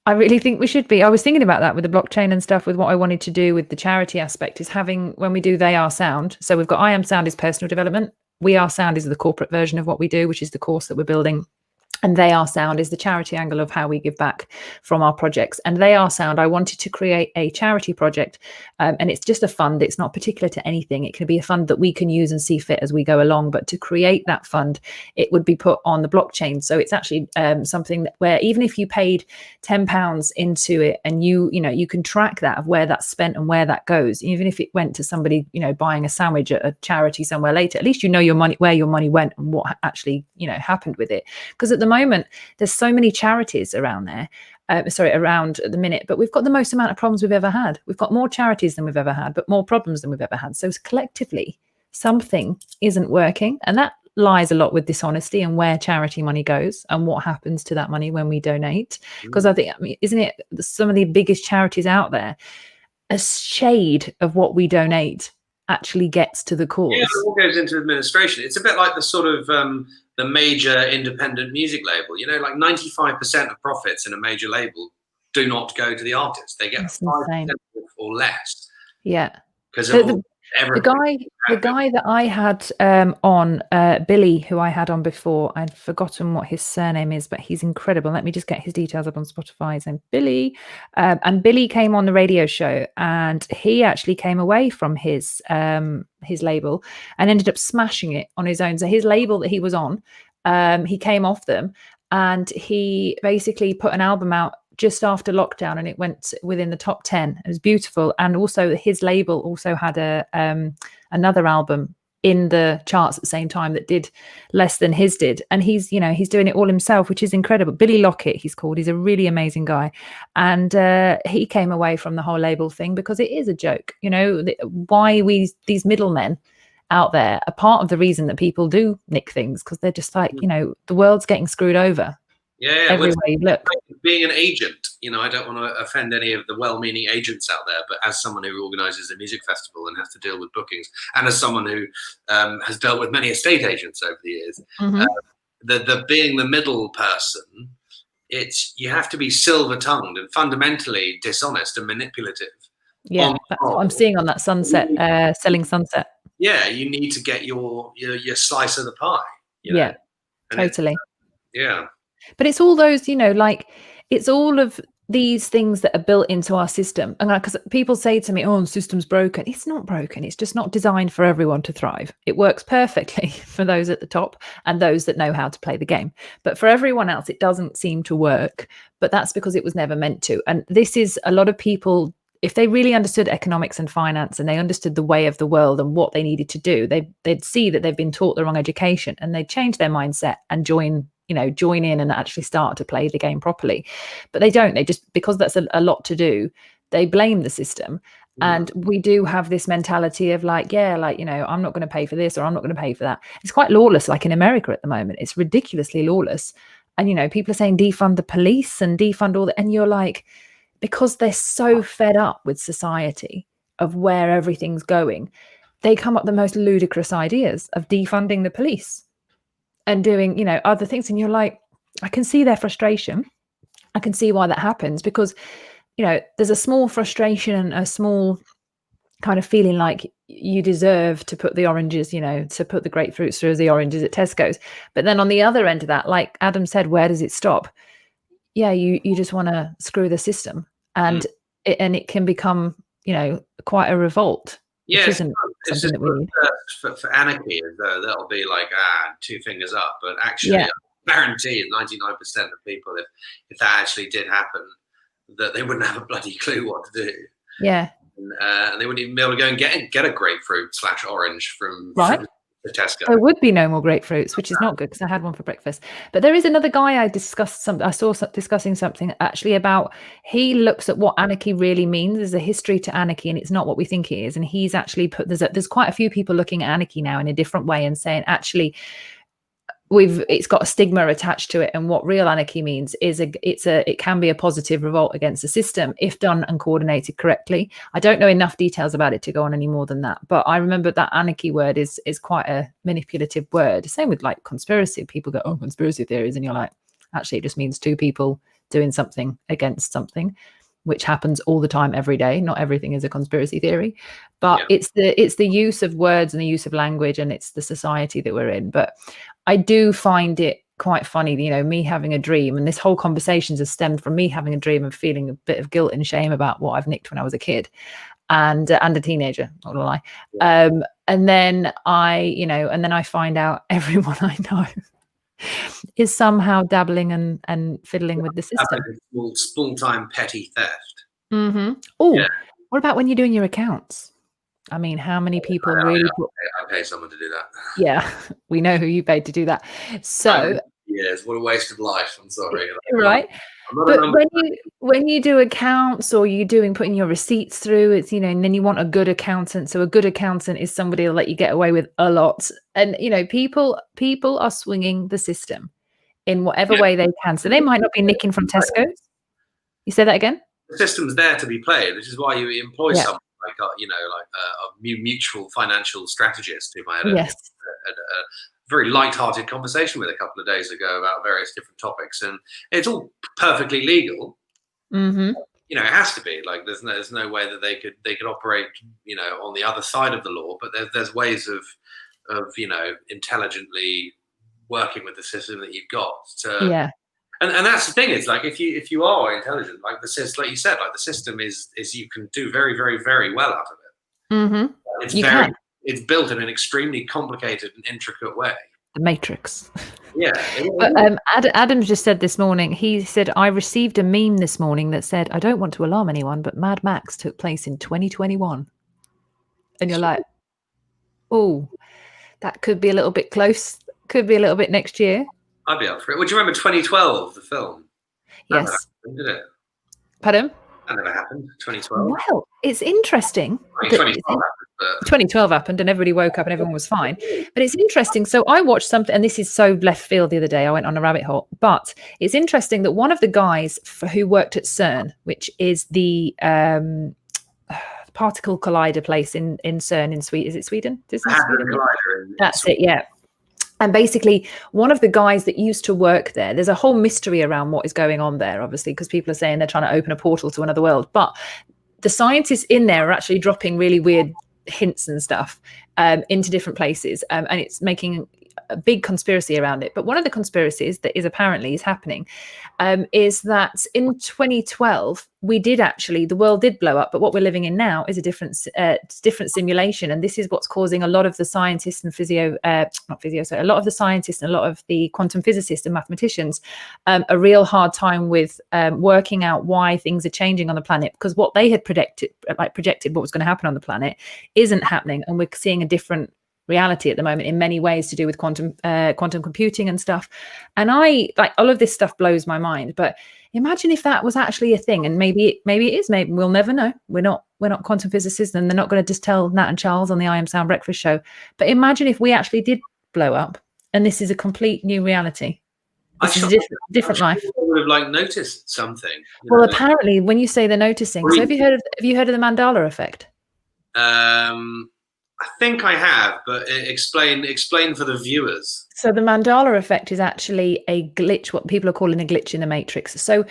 I really think we should be. I was thinking about that with the blockchain and stuff, with what I wanted to do with the charity aspect, is having, when we do They Are Sound. So we've got I Am Sound is personal development. We Are Sound is the corporate version of what we do, which is the course that we're building. And They Are Sound is the charity angle of how we give back from our projects. And They Are Sound, I wanted to create a charity project, and it's just a fund. It's not particular to anything. It can be a fund that we can use and see fit as we go along. But to create that fund, it would be put on the blockchain. So it's actually something where even if you paid £10 into it, and you can track that of where that's spent and where that goes. Even if it went to somebody, buying a sandwich at a charity somewhere later, at least you know your money, where your money went and what actually, happened with it. Because at the moment, there's so many charities around there. Around at the minute, but we've got the most amount of problems we've ever had. We've got more charities than we've ever had, but more problems than we've ever had. So collectively, something isn't working, and that lies a lot with dishonesty and where charity money goes and what happens to that money when we donate. Because I think, isn't it some of the biggest charities out there, a shade of what we donate actually gets to the cause? Yeah, it all goes into administration. It's a bit like the sort of the major independent music label. Like 95% of profits in a major label do not go to the artist. They get 5% or less. Yeah. Because the guy that I had on, Billy, who I had on before, I'd forgotten what his surname is, but he's incredible. Let me just get his details up on Spotify. His name Billy, and Billy came on the radio show, and he actually came away from his label and ended up smashing it on his own. So his label that he was on, he came off them, and he basically put an album out just after lockdown, and it went within the top 10. It was beautiful. And also his label also had another album in the charts at the same time that did less than his did. And he's doing it all himself, which is incredible. Billy Lockett, he's called. He's a really amazing guy. And he came away from the whole label thing because it is a joke. Why these middlemen out there are part of the reason that people do nick things, because they're just like, the world's getting screwed over. Yeah, everywhere you look. Being an agent, I don't want to offend any of the well-meaning agents out there, but as someone who organises a music festival and has to deal with bookings, and as someone who has dealt with many estate agents over the years, the being the middle person, you have to be silver-tongued and fundamentally dishonest and manipulative. Yeah, that's what I'm seeing on that Sunset, selling Sunset. Yeah, you need to get your slice of the pie. Yeah, totally. Yeah. But it's all those, it's all of these things that are built into our system. And because people say to me, oh, the system's broken. It's not broken. It's just not designed for everyone to thrive. It works perfectly for those at the top and those that know how to play the game. But for everyone else, it doesn't seem to work. But that's because it was never meant to. And this is a lot of people, if they really understood economics and finance, and they understood the way of the world and what they needed to do, they'd see that they've been taught the wrong education, and they'd change their mindset and join in and actually start to play the game properly. But they don't. They just, because that's a lot to do, they blame the system. And we do have this mentality of I'm not going to pay for this, or I'm not going to pay for that. It's quite lawless, like in America at the moment. It's ridiculously lawless. And people are saying defund the police and defund all that, and you're like, because they're so fed up with society of where everything's going, they come up with the most ludicrous ideas of defunding the police and doing, other things. And you're like, I can see their frustration. I can see why that happens, because, there's a small frustration and a small kind of feeling like you deserve to put the oranges, to put the grapefruits through the oranges at Tesco's. But then on the other end of that, like Adam said, where does it stop? Yeah, you just want to screw the system, and it can become, quite a revolt. Yeah, it's just for anarchy, that'll be like, two fingers up. But actually, I guarantee 99% of people, if that actually did happen, that they wouldn't have a bloody clue what to do. Yeah. And they wouldn't even be able to go and get a grapefruit /orange from to Tesco. There would be no more grapefruits, which is not good because I had one for breakfast. But there is another guy I saw discussing something actually about, he looks at what anarchy really means. There's a history to anarchy and it's not what we think it is. And he's actually put, there's quite a few people looking at anarchy now in a different way and saying, actually, it's got a stigma attached to it, and what real anarchy means is it can be a positive revolt against the system if done and coordinated correctly. I don't know enough details about it to go on any more than that, but I remember that anarchy word is quite a manipulative word. Same with like conspiracy. People go, oh, conspiracy theories, and you're like, actually it just means two people doing something against something, which happens all the time, every day. Not everything is a conspiracy theory, but it's the use of words and the use of language, and it's the society that we're in. But I do find it quite funny, me having a dream, and this whole conversation has stemmed from me having a dream and feeling a bit of guilt and shame about what I've nicked when I was a kid and a teenager, not gonna lie. And then I find out everyone I know is somehow dabbling and fiddling with the system. Small-time petty theft. Mm-hmm. Oh, what about when you're doing your accounts? I mean, how many people really? I pay someone to do that. Yeah, we know who you paid to do that. So yes, what a waste of life. I'm sorry. Right. But when you do accounts, or you're putting your receipts through, it's and then you want a good accountant. So a good accountant is somebody who'll let you get away with a lot. And people are swinging the system in whatever way they can. So they might not be nicking from Tesco's. You say that again? The system's there to be played, which is why you employ someone like a mutual financial strategist whom I had a very light-hearted conversation with a couple of days ago about various different topics, and it's all perfectly legal. Mm-hmm. It has to be. Like, there's no way that they could operate on the other side of the law, but there's ways of intelligently working with the system that you've got to, and that's the thing, is like, if you are intelligent, like like you said, like the system is you can do very, very, very well out of it. Mm-hmm. It's built in an extremely complicated and intricate way. The Matrix. Yeah. But, Adam just said this morning, he said, I received a meme this morning that said, I don't want to alarm anyone, but Mad Max took place in 2021. And you're like, oh, that could be a little bit close. Could be a little bit next year. I'd be up for it. Would you remember 2012, the film? Yes. Happened, did it? Pardon? That never happened. 2012. Well, it's interesting. 2012 happened and everybody woke up and everyone was fine. But it's interesting. So I watched something, and this is so left field the other day. I went on a rabbit hole. But it's interesting that one of the guys who worked at CERN, which is the particle collider place in CERN in Sweden. Is it Sweden? That's it, yeah. And basically, one of the guys that used to work there, there's a whole mystery around what is going on there, obviously, because people are saying they're trying to open a portal to another world. But the scientists in there are actually dropping really weird hints and stuff into different places. And it's making a big conspiracy around it. But one of the conspiracies that is happening is that in 2012, the world did blow up. But what we're living in now is a different simulation. And this is what's causing a lot of the scientists and a lot of the scientists and a lot of the quantum physicists and mathematicians a real hard time with working out why things are changing on the planet, because what they had projected what was going to happen on the planet isn't happening. And we're seeing a different reality at the moment in many ways to do with quantum computing and stuff. And I like all of this stuff blows my mind. But imagine if that was actually a thing, and maybe it is. Maybe we'll never know. We're not quantum physicists, and they're not going to just tell Nat and Charles on the I Am Sound Breakfast Show. But imagine if we actually did blow up, and this is a complete new reality. This is a different life. People would have noticed something. Well, apparently, when you say they're noticing, so have you heard of the Mandela Effect? I think I have, but explain for the viewers. So the Mandela Effect is actually a glitch, what people are calling a glitch in the Matrix. So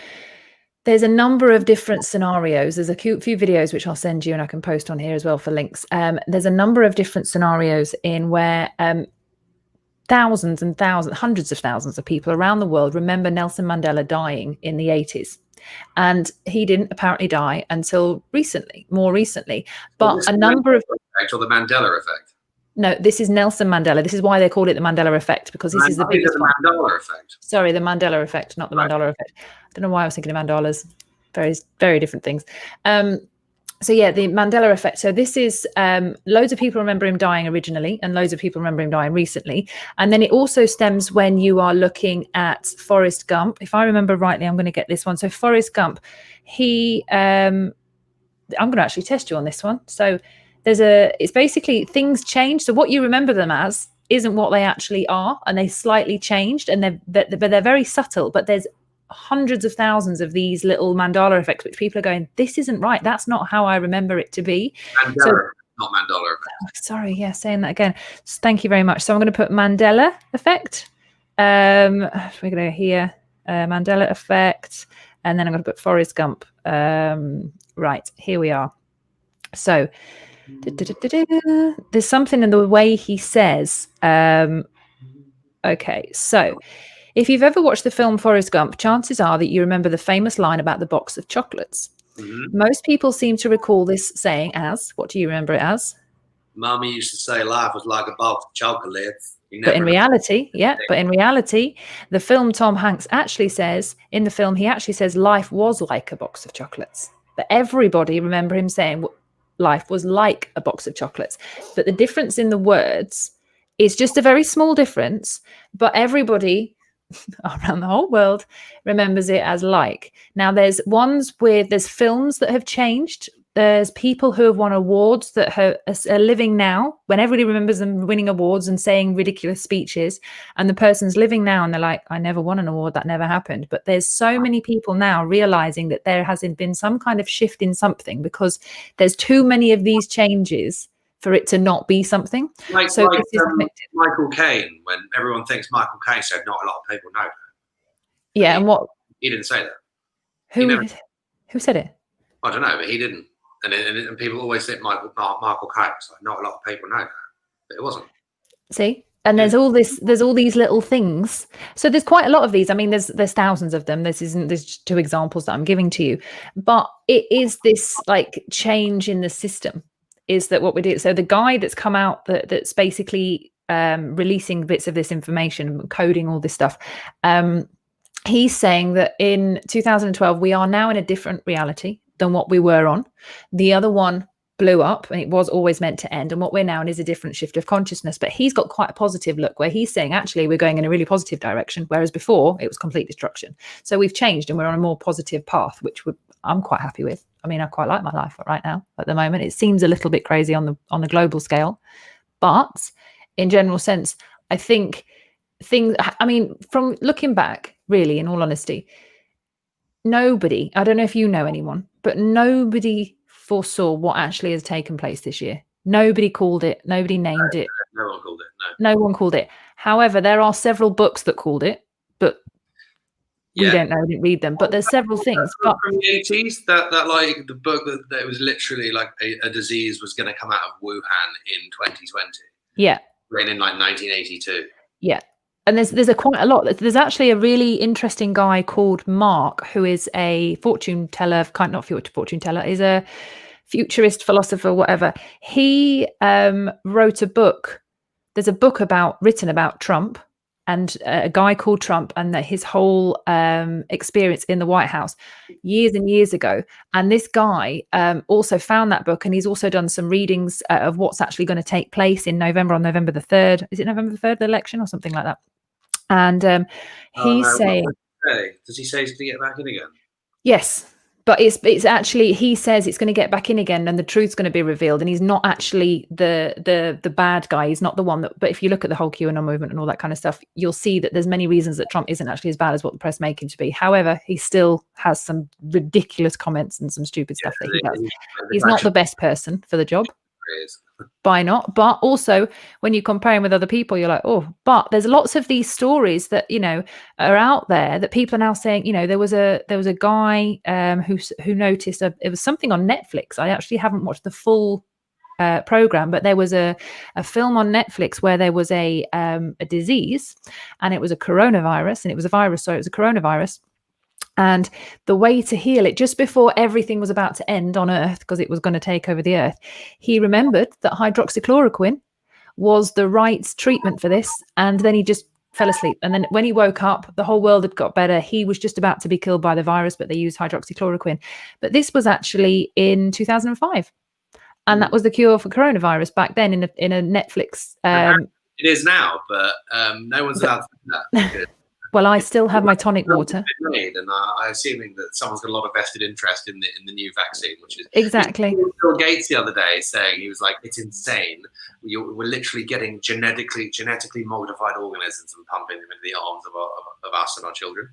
there's a number of different scenarios. There's a few videos which I'll send you, and I can post on here as well for links. There's a number of different scenarios in where thousands and thousands, hundreds of thousands of people around the world remember Nelson Mandela dying in the 80s. And he didn't apparently die until more recently. But a number of... Or the Mandela Effect? No, this is Nelson Mandela. This is why they call it the Mandela Effect, because this is the biggest one. Mandela Effect. Sorry, the Mandela Effect, not the Mandela Effect. I don't know why I was thinking of mandalas. Very, very different things. So yeah, the Mandela Effect. So this is loads of people remember him dying originally, and loads of people remember him dying recently. And then it also stems when you are looking at Forrest Gump. If I remember rightly, I'm going to get this one. So Forrest Gump, he, I'm going to actually test you on this one. So it's basically things change. So what you remember them as isn't what they actually are, and they slightly changed, and they're very subtle. But there's hundreds of thousands of these little Mandela effects, which people are going, this isn't right. That's not how I remember it to be. Mandela, not Mandela effect. Sorry, yeah, saying that again. Thank you very much. So I'm going to put Mandela effect. We're going to hear Mandela effect, and then I'm going to put Forrest Gump. Right, here we are. So there's something in the way he says. Okay, so if you've ever watched the film Forrest Gump, chances are that you remember the famous line about the box of chocolates. Mm-hmm. Most people seem to recall this saying as, what do you remember it as? Mummy used to say life was like a box of chocolates. But in reality, the film Tom Hanks actually says, in the film, he actually says life was like a box of chocolates. But everybody remember him saying life was like a box of chocolates. But the difference in the words is just a very small difference, but everybody around the whole world remembers it as like. Now there's films that have changed. There's people who have won awards that are living now, when everybody remembers them winning awards and saying ridiculous speeches, and the person's living now and they're like, I never won an award, that never happened. But there's so many people now realizing that there hasn't been some kind of shift in something, because there's too many of these changes for it to not be something. Michael Caine, when everyone thinks Michael Caine said not a lot of people know that. Yeah, and what? He didn't say that. Who said it? I don't know, but he didn't. And people always think Michael Caine. So not a lot of people know that, but it wasn't. See, and there's all these little things. So there's quite a lot of these. I mean, there's thousands of them. There's 2 examples that I'm giving to you, but it is this like change in the system. Is that what we do? So the guy that's come out that's basically releasing bits of this information, coding all this stuff. He's saying that in 2012 we are now in a different reality than what we were on. The other one blew up and it was always meant to end, and what we're now in is a different shift of consciousness. But he's got quite a positive look where he's saying actually we're going in a really positive direction, whereas before it was complete destruction. So we've changed and we're on a more positive path, which I'm quite happy with. I mean, I quite like my life right now at the moment. It seems a little bit crazy on the global scale, but in general sense, I think from looking back, really, in all honesty, nobody, I don't know if you know anyone, but nobody foresaw what actually has taken place this year. Nobody called it. Nobody named it. No one called it. No one called it. However, there are several books that called it, but we don't know, didn't read them. But there's several things. But from the 80s, that like the book that it was literally like a disease was going to come out of Wuhan in 2020. Yeah. Written in like 1982. Yeah. And there's quite a lot. There's actually a really interesting guy called Mark, who is a fortune teller, not fortune teller, is a futurist philosopher, whatever. He wrote a book. There's a book written about Trump and a guy called Trump and his whole experience in the White House years and years ago. And this guy also found that book, and he's also done some readings of what's actually going to take place in November, on November the 3rd. Is it November the 3rd, the election or something like that? And he's saying, does he say he's going to get back in again? Yes, but it's actually, he says it's going to get back in again and the truth's going to be revealed, and he's not actually the bad guy. He's not the one that, but if you look at the whole QAnon movement and all that kind of stuff, you'll see that there's many reasons that Trump isn't actually as bad as what the press make him to be. However, he still has some ridiculous comments and some stupid stuff that he does. He's not the best person for the job. By not, but also when you compare him with other people, you're like, oh, but there's lots of these stories that are out there that people are now saying. There was a guy who noticed it was something on Netflix. I actually haven't watched the full program, but there was a film on Netflix where there was a disease, and it was a coronavirus, and it was a virus, so it was a coronavirus. And the way to heal it, just before everything was about to end on Earth, because it was going to take over the Earth, he remembered that hydroxychloroquine was the right treatment for this. And then he just fell asleep. And then when he woke up, the whole world had got better. He was just about to be killed by the virus, but they used hydroxychloroquine. But this was actually in 2005. And that was the cure for coronavirus back then in a Netflix. It is now, but no one's allowed to do that. Well, I still have my tonic water. And I'm assuming that someone's got a lot of vested interest in the new vaccine, which is exactly. Bill Gates the other day saying, he was like, it's insane. We're literally getting genetically modified organisms and pumping them into the arms of us and our children.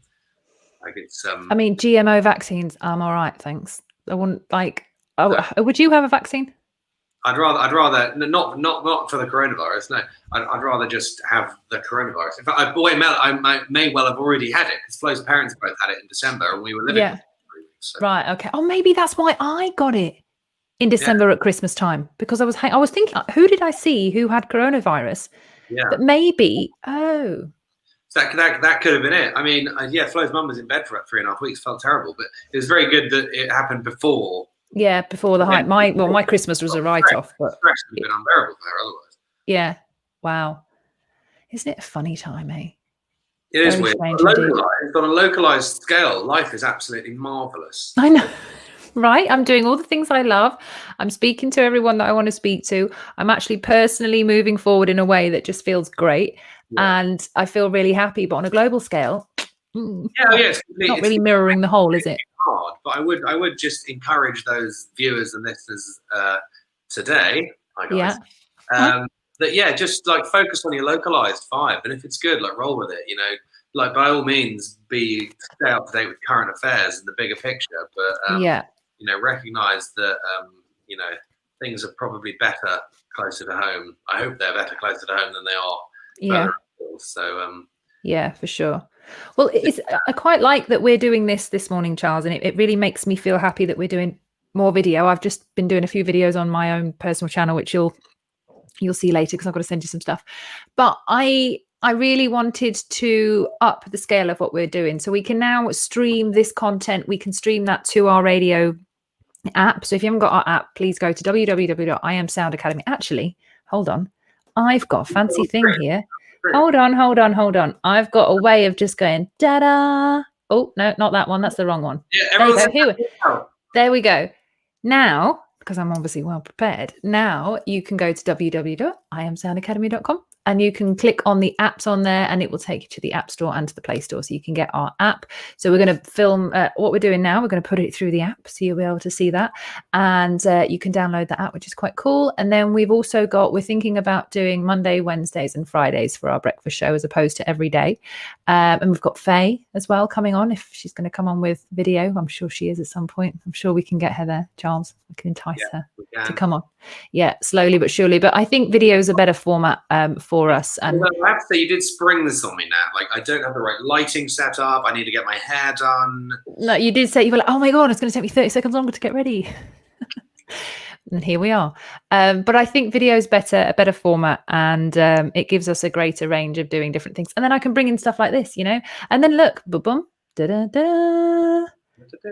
Like it's. I mean, GMO vaccines. I'm all right, thanks. I wouldn't like. Would you have a vaccine? I'd rather not for the coronavirus. No, I'd rather just have the coronavirus. In fact, I may well have already had it because Flo's parents both had it in December, and we were living. Yeah. So. Right. Okay. Oh, maybe that's why I got it in December at Christmas time, because I was thinking, who did I see who had coronavirus? Yeah. But maybe. Oh. So that could have been it. I mean, Flo's mum was in bed for 3.5 weeks. Felt terrible, but it was very good that it happened before. Yeah, before the hype. My Christmas was a write-off. But stress would have been unbearable for her otherwise. Yeah. Wow. Isn't it a funny time, eh? It is weird. On a localized scale, life is absolutely marvelous. I know. Right? I'm doing all the things I love. I'm speaking to everyone that I want to speak to. I'm actually personally moving forward in a way that just feels great. Yeah. And I feel really happy. But on a global scale, it's not really mirroring the whole, is it? Hard, but I would just encourage those viewers and listeners today, hi guys, that just like focus on your localized vibe, and if it's good, like roll with it. Like by all means, stay up to date with current affairs and the bigger picture, but recognize that things are probably better closer to home. I hope they're better closer to home than they are. Yeah. So yeah, for sure. Well, I quite like that we're doing this morning, Charles, and it really makes me feel happy that we're doing more video. I've just been doing a few videos on my own personal channel, which you'll see later because I've got to send you some stuff. But I really wanted to up the scale of what we're doing. So we can now stream this content. We can stream that to our radio app. So if you haven't got our app, please go to www.iamsoundacademy. Actually, hold on. I've got a fancy thing here. Hold on. I've got a way of just going, da-da. Oh, no, not that one. That's the wrong one. Yeah, there we go. Now, because I'm obviously well prepared, now you can go to www.iamsoundacademy.com and you can click on the apps on there and it will take you to the App Store and to the Play Store so you can get our app. So we're going to film what we're doing now. We're going to put it through the app so you'll be able to see that. And you can download the app, which is quite cool. And then we're thinking about doing Monday, Wednesdays and Fridays for our breakfast show as opposed to every day. And we've got Faye as well coming on if she's going to come on with video. I'm sure she is at some point. I'm sure we can get her there, Charles. We can entice her to come on. Yeah, slowly but surely. But I think video is a better format for us. And I have to say, you did spring this on me now. Like, I don't have the right lighting set up. I need to get my hair done. No, you did say, you were like, oh my God, it's going to take me 30 seconds longer to get ready. And here we are. But I think video is a better format, and it gives us a greater range of doing different things. And then I can bring in stuff like this, and then look, boom, boom, da-da-da.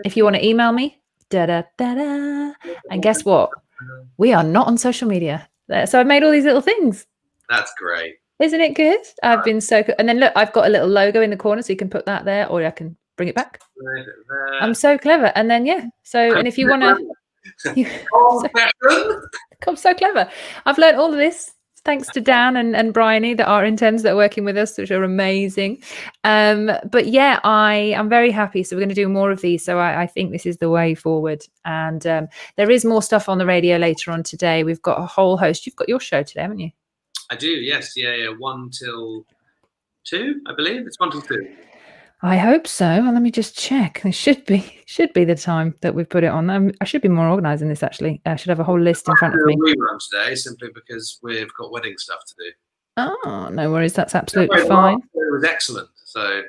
If you want to email me, da-da-da-da. And guess what? We are not on social media. So I've made all these little things. That's great. Isn't it good? I've been so good. And then look, I've got a little logo in the corner so you can put that there, or I can bring it back. I'm so clever. And then, and if you want to... I'm so clever. I've learned all of this thanks to Dan and Bryony, that are interns that are working with us, which are amazing. But yeah, I'm very happy. So we're going to do more of these. So I think this is the way forward. And there is more stuff on the radio later on today. We've got a whole host. You've got your show today, haven't you? I do, yes. Yeah. 1 till 2, I believe. It's 1 till 2. I hope so. Well, let me just check. It should be the time that we've put it on. I should be more organised in this, actually. I should have a whole list in front of me. We run today simply because we've got wedding stuff to do. Oh, no worries. That's absolutely fine. It was excellent. So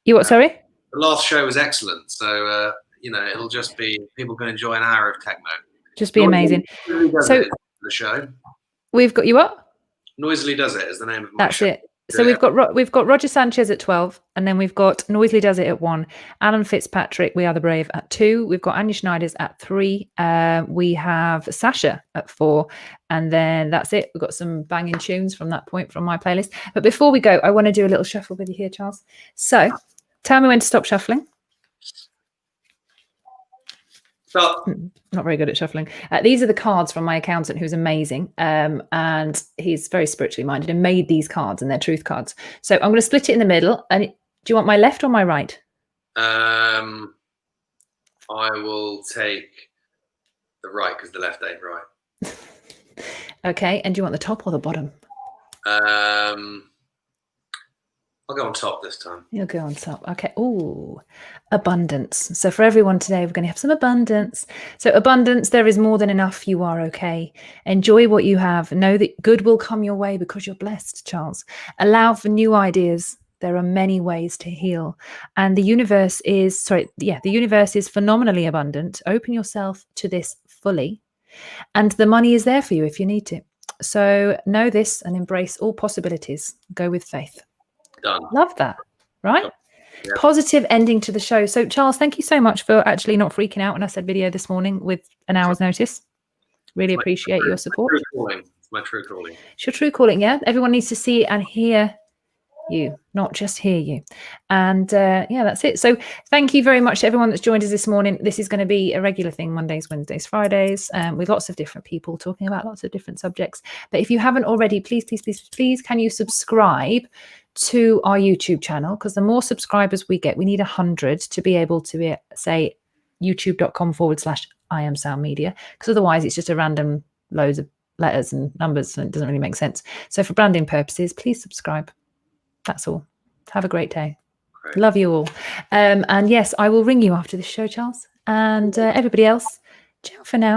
you what? Sorry. The last show was excellent. So it'll just be people can enjoy an hour of techno. Just be amazing. So the show we've got you what? Noisily Does It is the name of my show. That's it. So we've got Roger Sanchez at 12, and then we've got Noisley Does It at 1, Alan Fitzpatrick, We Are the Brave at 2, we've got Anya Schneiders at 3, we have Sasha at 4, and then that's it. We've got some banging tunes from that point from my playlist. But before we go, I want to do a little shuffle with you here, Charles. So tell me when to stop shuffling. Stop. Not very good at shuffling. These are the cards from my accountant, who's amazing, and he's very spiritually minded and made these cards, and they're truth cards. So I'm going to split it in the middle. And do you want my left or my right? I will take the right because the left ain't right. Okay. And do you want the top or the bottom? I'll go on top this time. You'll go on top. Okay. Ooh, abundance. So for everyone today, we're going to have some abundance. So abundance, there is more than enough. You are okay. Enjoy what you have. Know that good will come your way because you're blessed, Charles. Allow for new ideas. There are many ways to heal. And the universe is, the universe is phenomenally abundant. Open yourself to this fully. And the money is there for you if you need to. So know this and embrace all possibilities. Go with faith. Done. Love that. Right? Yeah. Positive ending to the show. So, Charles, thank you so much for actually not freaking out when I said video this morning with an hour's notice. Really appreciate your support. It's my true calling. It's your true calling, yeah? Everyone needs to see and hear you, not just hear you. And that's it. So thank you very much to everyone that's joined us this morning. This is going to be a regular thing, Mondays, Wednesdays, Fridays, with lots of different people talking about lots of different subjects. But if you haven't already, please, can you subscribe to our YouTube channel? Because the more subscribers we get, we need 100 to be able to say youtube.com/I am Sound Media, because otherwise it's just a random loads of letters and numbers and it doesn't really make sense. So for branding purposes, please subscribe. That's all. Have a great day. Great. Love you all. And yes, I will ring you after this show, Charles. And everybody else, ciao for now.